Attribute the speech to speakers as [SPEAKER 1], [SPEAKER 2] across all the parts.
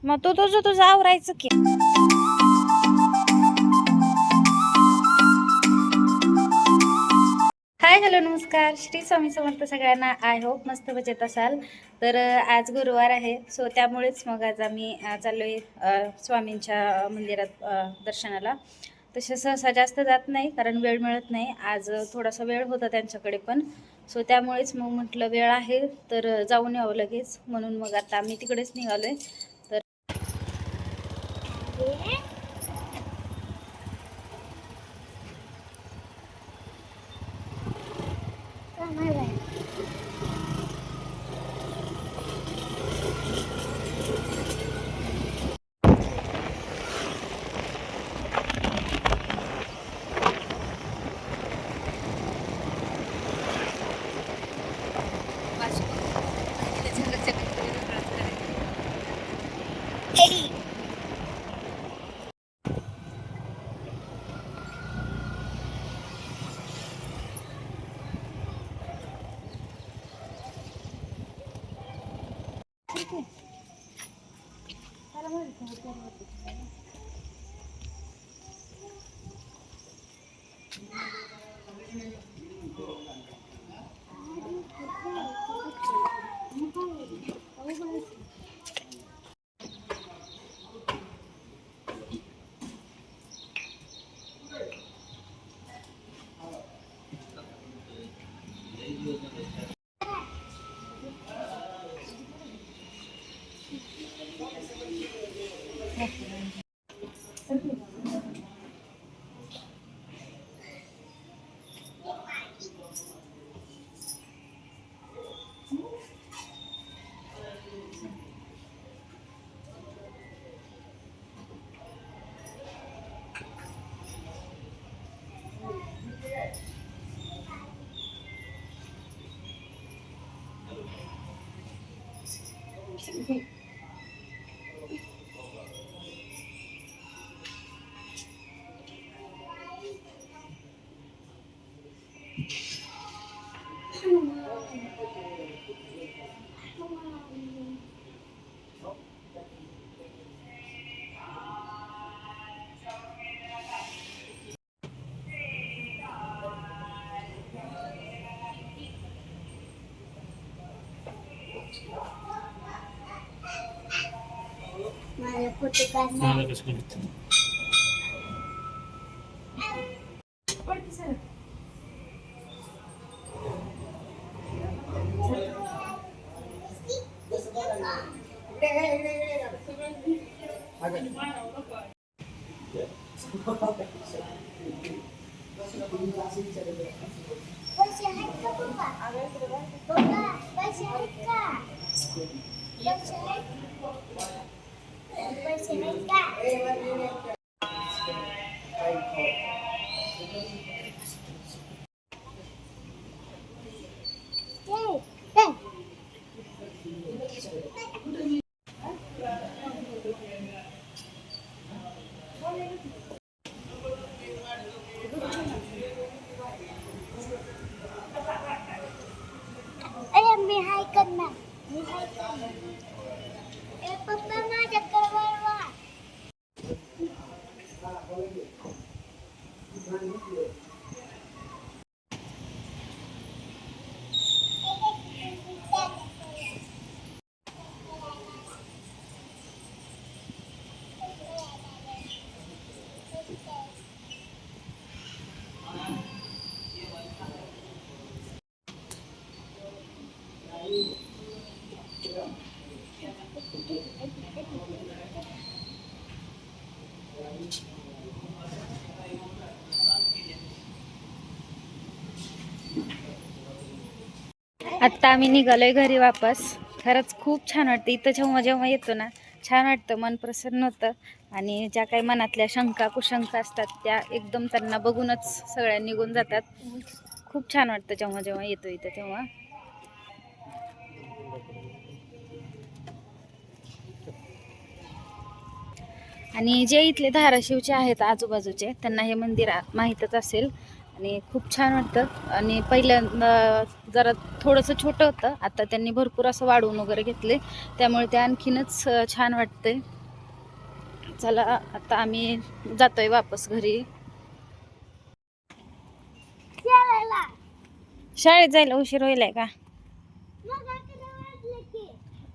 [SPEAKER 1] मग तो तुझं आवरायचं की. हाय हॅलो नमस्कार, श्री स्वामी समर्थ सगळ्यांना. आय होप मस्त मजेत असाल. तर आज गुरुवार आहे, सो त्यामुळेच मग आज आम्ही चाललोय स्वामींच्या मंदिरात दर्शनाला. तसे सहसा जास्त जात नाही, कारण वेळ मिळत नाही. आज थोडासा वेळ होता त्यांच्याकडे पण, सो त्यामुळेच मग म्हटलं वेळ आहे तर जाऊन यावं लगेच, म्हणून मग आता आम्ही तिकडेच निघालोय. तर माझा फोटो काढला. पैसे आहेत का पप्पा? पप्पा पैसे आहेत का? पैसे आहेत? पैसे आहेत का? अरे मी हाय करणार. ए पप्पा माझ्याकडे वळवा. आत्ता आम्ही निघालोय घरी वापस. खरंच खूप छान वाटतं इथं. जेव्हा जेव्हा येतो ना, छान वाटतं, मन प्रसन्न होतं. आणि ज्या काही मनातल्या शंका कुशंका असतात त्या एकदम त्यांना बघूनच सगळ्या निघून जातात. खूप छान वाटतं जेव्हा जेव्हा येतो इथं तेव्हा. आणि जे इथले धाराशिवचे आहेत आजूबाजूचे, त्यांना हे मंदिर माहीतच असेल. आणि खूप छान वाटतं. आणि पहिल्यांदा जरा थोडंसं छोटं होतं, आता त्यांनी भरपूर असं वाढवून वगैरे घेतले, त्यामुळे ते आणखीनच छान वाटतंय. चला आता आम्ही जातोय वापस घरी. शाळेत जायला उशीर होईल का?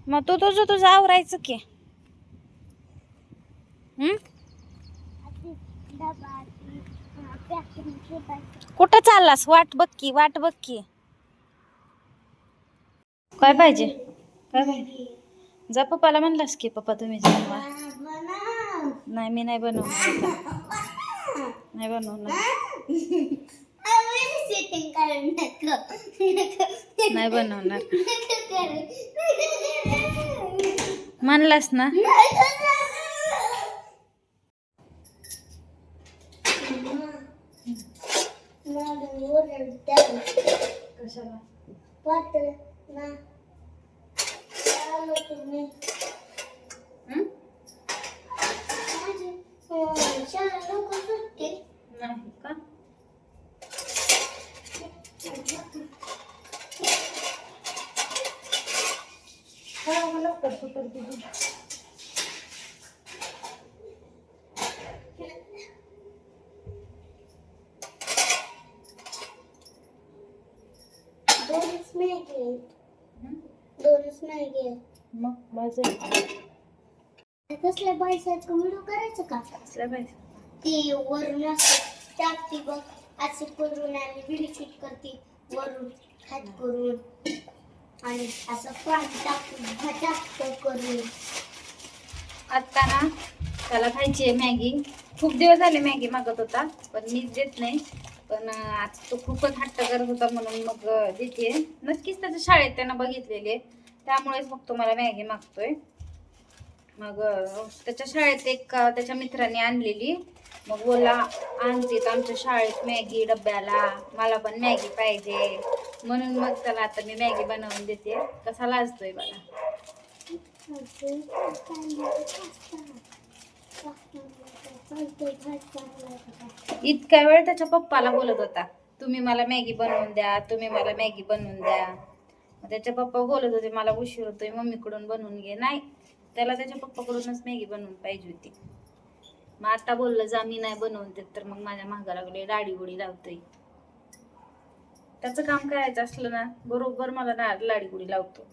[SPEAKER 1] मग तू तुझं आवरायचं की. कुठं चाललास? वाट बघ की, वाट बघ की. काय पाहिजे? काय पाहिजे? जा पप्पाला म्हणलास की, पप्पा तुम्ही बनवा. नाही, मी नाही बनवणार आता. नाही बनवणार. नाही बनवणार म्हणलास ना. कशाला? नाही का? मग माझं
[SPEAKER 2] कसल्या पैशाचं व्हिडिओ करायचं का?
[SPEAKER 1] कसल्या पाहिजे?
[SPEAKER 2] ते वरून असं टाकते बघ, असे करून आणि व्हिडिओ शूट करते वरून हात करून आणि असं पाणी टाकून जास्त करून.
[SPEAKER 1] आता ना त्याला खायची आहे मॅगी. खूप दिवस झाले मॅगी मागत होता, पण मीच देत नाही. पण आज तो खूपच हट्ट करत होता म्हणून मग देते. नक्कीच त्याच्या शाळेत त्यांना बघितलेले, त्यामुळेच मग तो मला मॅगी मागतोय. मग त्याच्या शाळेत एक त्याच्या मित्राने आणलेली, मग बोला आणते आमच्या शाळेत मॅगी डब्याला, मला पण मॅगी पाहिजे. म्हणून मग त्याला आता मी मॅगी बनवून देते. कसा लाजतोय बघा. इतका वेळ त्याच्या पप्पाला बोलत होता, तुम्ही मला मॅगी बनवून द्या, तुम्ही मला मॅगी बनवून द्या. त्याच्या पप्पा बोलत होते मला उशीर होतोय, मम्मीकडून बनवून घे. नाही, त्याला त्याच्या पप्पाकडूनच मॅगी बनवून पाहिजे होती. मग आता बोललं जा मी नाही बनवून देत, तर मग माझ्या मागा लागले डाडी गुडी लावतोय. त्याचं काम करायचं असलं ना बरोबर मला लाडी गुडी लावतो.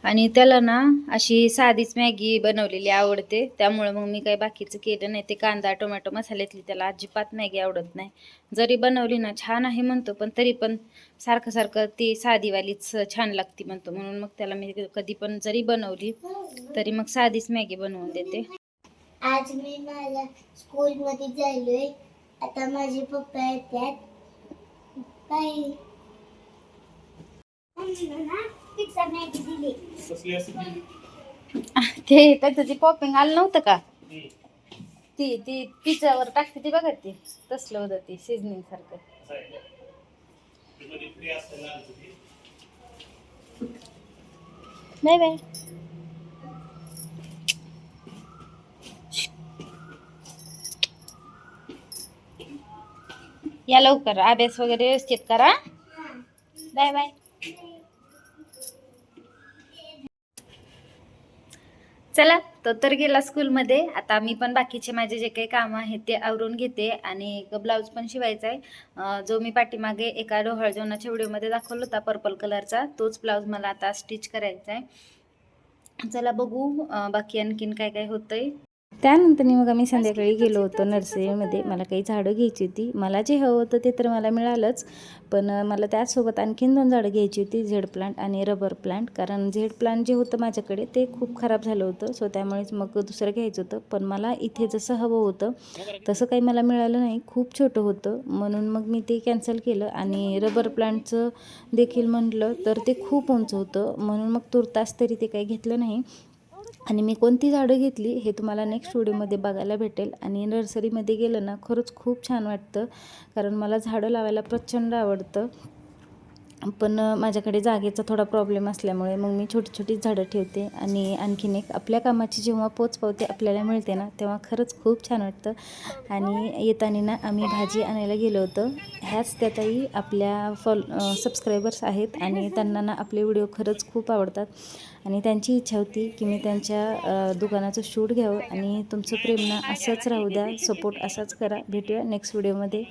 [SPEAKER 1] आणि त्याला ना अशी साधीच मॅगी बनवलेली आवडते, त्यामुळे मग मी काही बाकीचं केलं नाही. ते कांदा टोमॅटो मसाल्यातली त्याला अजिबात मॅगी आवडत नाही. जरी बनवली ना छान आहे म्हणतो, पण तरी पण सारखं सारखं ती साधीवालीच छान लागते म्हणतो. म्हणून मग त्याला मी कधी पण जरी बनवली तरी मग साधीच मॅगी बनवून देते.
[SPEAKER 2] आज मी माझ्या स्कूलमध्ये जायलोय. आता माझे पप्पा येतात. काय पिझ्झा मॅगी दिली.
[SPEAKER 1] ते त्याचं जे पॉपिंग आलं नव्हतं का, ती ती पिझ्झावर टाकते ती बघा, ती तसलं होतं, ते सिझनिंग सारखं. Bye bye. या लवकर, अभ्यास वगैरे व्यवस्थित करा. Bye bye. चला, तो तर गेला स्कूलमध्ये. आता मी पण बाकीचे माझे जे काही कामं आहेत ते आवरून घेते. आणि एक ब्लाऊज पण शिवायचा आहे, जो मी पाठीमागे एका डोहाळ जेवणाच्या व्हिडिओमध्ये दाखवला होता पर्पल कलरचा, तोच ब्लाऊज मला आता स्टिच करायचा आहे. चला बघू बाकी आणखीन काय काय होतंय. त्यानंतर मग आम्ही संध्याकाळी गेलो होतो नर्सरीमध्ये. मला काही झाडं घ्यायची होती. मला जे हवं होतं ते तर मला मिळालंच, पण मला त्याचसोबत आणखीन 2 झाडं घ्यायची होती, झेड प्लांट आणि रबर प्लांट. कारण झेड प्लांट जे होतं माझ्याकडे ते खूप खराब झालं होतं, सो त्यामुळेच मग दुसरं घ्यायचं होतं. पण मला इथे जसं हवं होतं तसं काही मला मिळालं नाही, खूप छोटं होतं. म्हणून मग मी ते कॅन्सल केलं. आणि रबर प्लांटचं देखील म्हटलं तर ते खूप उंच होतं, म्हणून मग तुर्तास तरी ते काही घेतलं नाही. आणि मी कोणती झाडं घेतली हे तुम्हाला नेक्स्ट व्हिडिओमध्ये बघायला भेटेल. आणि नर्सरीमध्ये गेलं ना खरंच खूप छान वाटतं, कारण मला झाडं लावायला प्रचंड आवडतं. पण माझ्याकडे जागेचा थोडा प्रॉब्लेम असल्यामुळे मग मी छोटी छोटी झाडं ठेवते. आणि आणखीन एक, आपल्या कामाची जेव्हा पोचपावती आपल्याला मिळते ना, तेव्हा खरंच खूप छान वाटतं. आणि येताना ना आम्ही भाजी आणायला गेलो होतो. ह्याच त्या ताई आपल्या सबस्क्रायबर्स आहेत आणि त्यांना ना आपले व्हिडिओ खरंच खूप आवडतात. आणि त्यांची इच्छा होती की मी त्यांच्या दुकानाचं शूट घ्यावं. आणि तुमचं प्रेम ना असंच राहू द्या, सपोर्ट असाच करा. भेटूया नेक्स्ट व्हिडिओमध्ये.